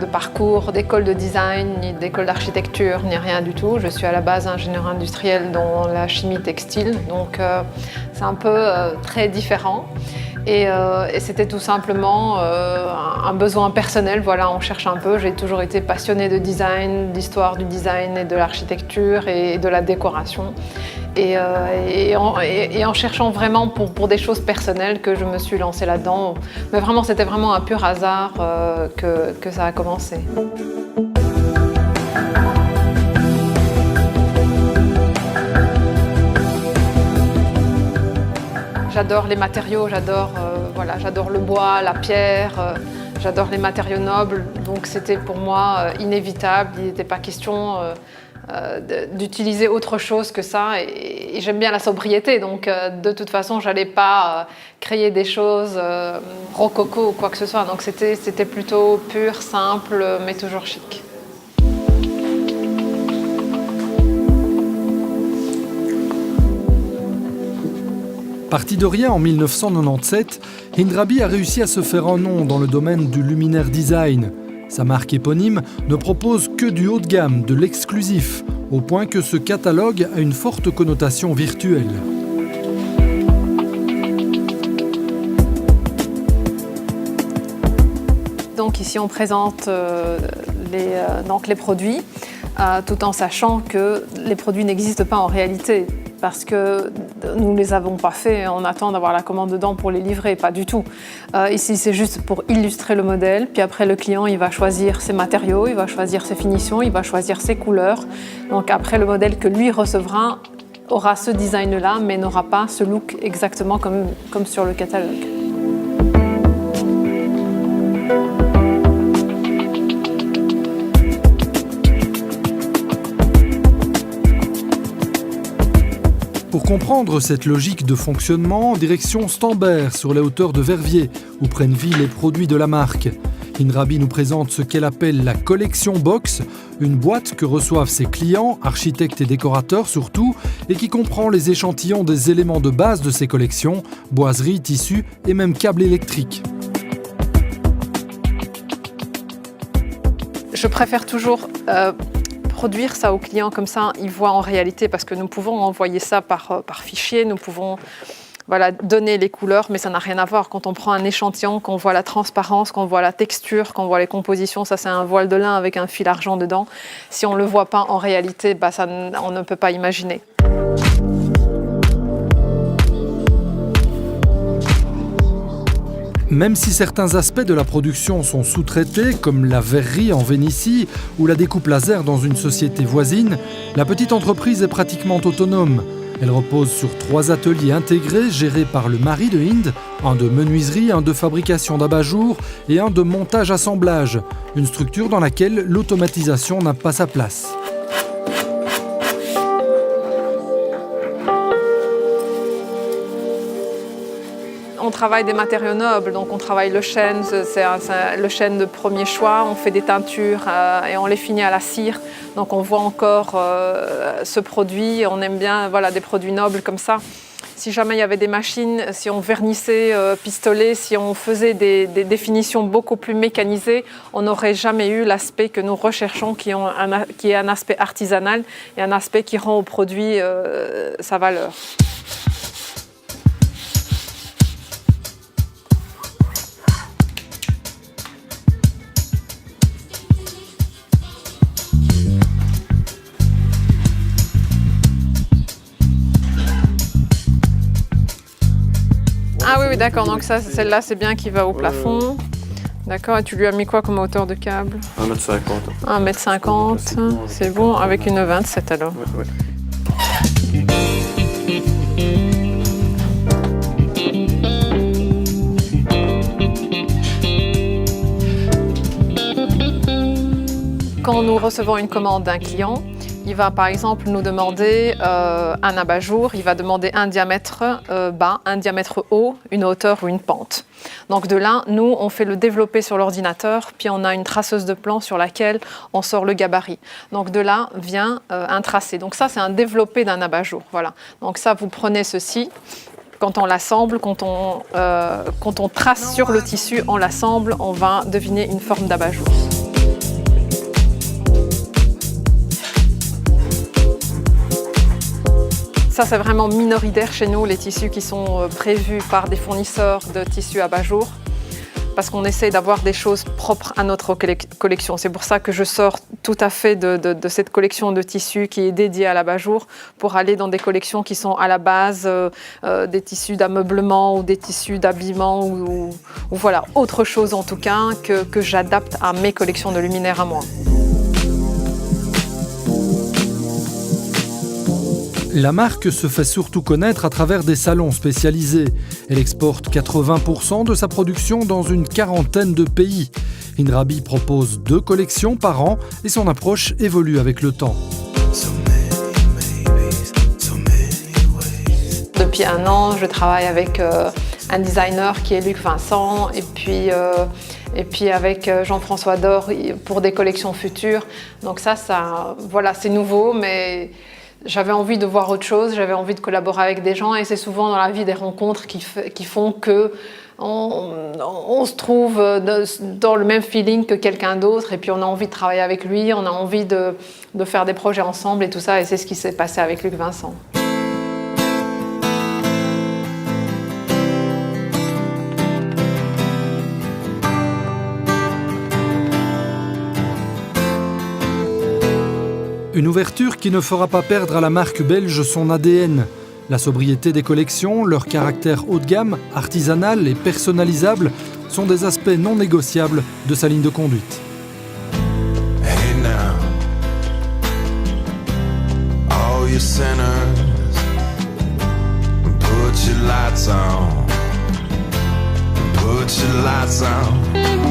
de parcours, d'école de design, ni d'école d'architecture, ni rien du tout. Je suis à la base ingénieur industriel dans la chimie textile, donc c'est un peu très différent. Et c'était tout simplement un besoin personnel. Voilà, on cherche un peu. J'ai toujours été passionnée de design, d'histoire du design et de l'architecture et de la décoration. Et en cherchant vraiment pour des choses personnelles que je me suis lancée là-dedans. Mais vraiment, c'était vraiment un pur hasard que ça a commencé. J'adore les matériaux, j'adore le bois, la pierre, j'adore les matériaux nobles. Donc c'était pour moi inévitable, il n'était pas question d'utiliser autre chose que ça. Et j'aime bien la sobriété, donc de toute façon, je n'allais pas créer des choses rococo ou quoi que ce soit. Donc c'était plutôt pur, simple, mais toujours chic. Parti de rien en 1997, Hindrabi a réussi à se faire un nom dans le domaine du luminaire design. Sa marque éponyme ne propose que du haut de gamme, de l'exclusif, au point que ce catalogue a une forte connotation virtuelle. Donc ici on présente les produits, tout en sachant que les produits n'existent pas en réalité. Parce que nous ne les avons pas faits, on attend d'avoir la commande dedans pour les livrer, pas du tout. Ici, c'est juste pour illustrer le modèle, puis après le client, il va choisir ses matériaux, il va choisir ses finitions, il va choisir ses couleurs. Donc après, le modèle que lui recevra aura ce design-là, mais n'aura pas ce look exactement comme sur le catalogue. Pour comprendre cette logique de fonctionnement, direction Stambert, sur les hauteurs de Verviers, où prennent vie les produits de la marque. Hindrabi nous présente ce qu'elle appelle la collection box, une boîte que reçoivent ses clients, architectes et décorateurs surtout, et qui comprend les échantillons des éléments de base de ces collections, boiseries, tissus et même câbles électriques. Je préfère toujours produire ça aux clients comme ça, ils voient en réalité, parce que nous pouvons envoyer ça par fichier, nous pouvons donner les couleurs, mais ça n'a rien à voir. Quand on prend un échantillon, qu'on voit la transparence, qu'on voit la texture, qu'on voit les compositions, ça c'est un voile de lin avec un fil argent dedans. Si on ne le voit pas en réalité, on ne peut pas imaginer. Même si certains aspects de la production sont sous-traités, comme la verrerie en Vénétie ou la découpe laser dans une société voisine, la petite entreprise est pratiquement autonome. Elle repose sur 3 ateliers intégrés gérés par le mari de Hind, un de menuiserie, un de fabrication d'abat-jour et un de montage-assemblage, une structure dans laquelle l'automatisation n'a pas sa place. On travaille des matériaux nobles, donc on travaille le chêne, c'est le chêne de premier choix, on fait des teintures et on les finit à la cire. Donc on voit encore ce produit, on aime bien des produits nobles comme ça. Si jamais il y avait des machines, si on vernissait pistolet, si on faisait des définitions beaucoup plus mécanisées, on n'aurait jamais eu l'aspect que nous recherchons, qui est un aspect artisanal et un aspect qui rend au produit sa valeur. Ah oui, d'accord, donc ça, celle-là, c'est bien qui va au plafond. D'accord, et tu lui as mis quoi comme hauteur de câble? 1,50 m. 1,50 m, c'est bon, avec une 27 alors. Ouais. Quand nous recevons une commande d'un client, il va par exemple nous demander un abat-jour, il va demander un diamètre bas, un diamètre haut, une hauteur ou une pente. Donc de là, nous, on fait le développer sur l'ordinateur, puis on a une traceuse de plan sur laquelle on sort le gabarit. Donc de là vient un tracé. Donc ça, c'est un développé d'un abat-jour. Voilà. Donc ça, vous prenez ceci. Quand on l'assemble, quand on trace sur le tissu, on l'assemble, on va deviner une forme d'abat-jour. Ça, c'est vraiment minoritaire chez nous, les tissus qui sont prévus par des fournisseurs de tissus abat-jour, parce qu'on essaie d'avoir des choses propres à notre collection. C'est pour ça que je sors tout à fait de cette collection de tissus qui est dédiée à l'abat-jour pour aller dans des collections qui sont à la base des tissus d'ameublement ou des tissus d'habillement ou voilà, autre chose en tout cas que j'adapte à mes collections de luminaires à moi. La marque se fait surtout connaître à travers des salons spécialisés. Elle exporte 80% de sa production dans une quarantaine de pays. Inrabi propose 2 collections par an et son approche évolue avec le temps. Depuis 1 an, je travaille avec un designer qui est Luc Vincent et puis avec Jean-François Dor pour des collections futures. Donc ça voilà, c'est nouveau, mais j'avais envie de voir autre chose, j'avais envie de collaborer avec des gens et c'est souvent dans la vie des rencontres qui font que on se trouve dans le même feeling que quelqu'un d'autre et puis on a envie de travailler avec lui, on a envie de faire des projets ensemble et tout ça et c'est ce qui s'est passé avec Luc Vincent. Une ouverture qui ne fera pas perdre à la marque belge son ADN. La sobriété des collections, leur caractère haut de gamme, artisanal et personnalisable sont des aspects non négociables de sa ligne de conduite. Hey now, all you sinners, put your lights on, put your lights on.